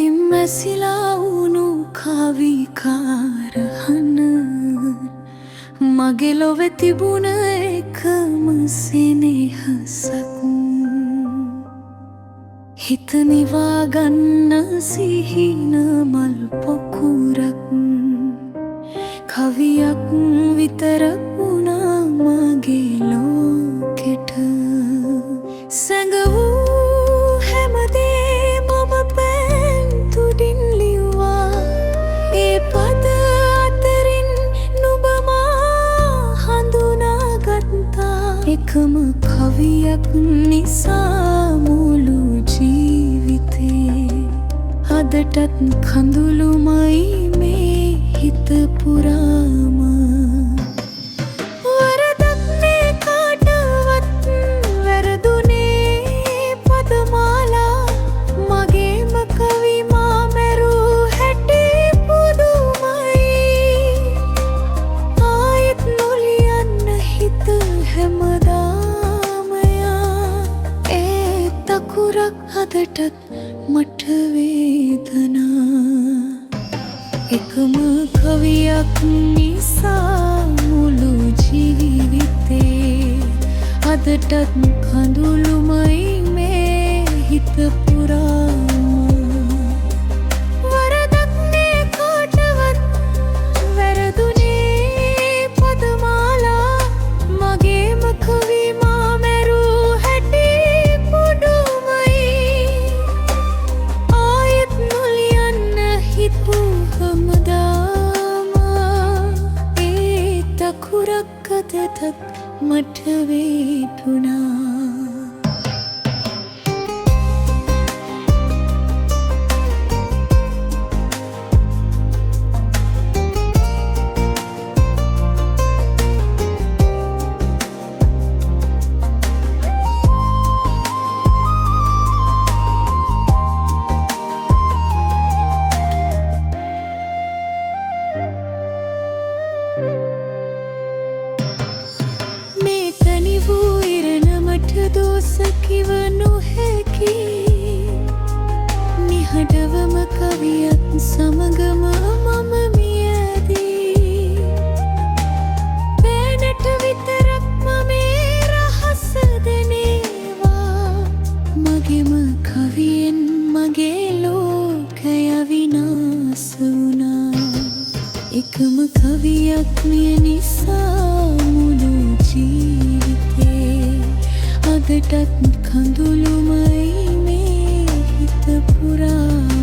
මගෙන් මැසිලා වුණු කවිකාරහන මගේ ලොවෙ තිබුණ එකම සෙනෙහසක් හිත නිවා ගන්න සිහින මල් පොකුරක් කවියක් විතරක් වුණා මගේ ලෝකෙට සැඟවූ හැමදේ මම පැන්තුඩින් ලිව්වා ඒ පද අතරින් නුඹ මා හඳුනාගත්තා එකම කවියක් නිසා මුළු ජීවිතේ අදටත් කඳුළුමයි මේ හිත පුරාම වරදක් මේ කාටවත් වැරදුනේ පදමාලා මගේම කවි මා මැරූ හැටි පුදුමයි ආයෙත් නොලියන්න හිත හැමදාමයා ඒ තකුරක් අදටත් මට වේදනා එකම කවියක් නිසා මුළු ජීවිතේ අදටත් කඳුළුමයි මේ හිත පුරාම වරදක් මේ කාටවත් වැරදුනේ පදමාලා මගේම කවි මා මැරූ හැටි පුදුමයි ආයෙත් නොලියන්න හිතූ තකුරක් අදටත් මට වේදුනා දෝසකිව නොහැකි නිහඬවම කවියත් සමගම මම මියදී පෑනට විතරක්ම මේ රහස දෙනේවා මගෙම කවියෙන් මගේ ලෝකය විනාශ වුණා එකම කවියක් මිය නිසා මුළු ජීවිතේ අදටත් කඳුළුමයි මේ හිත පුරා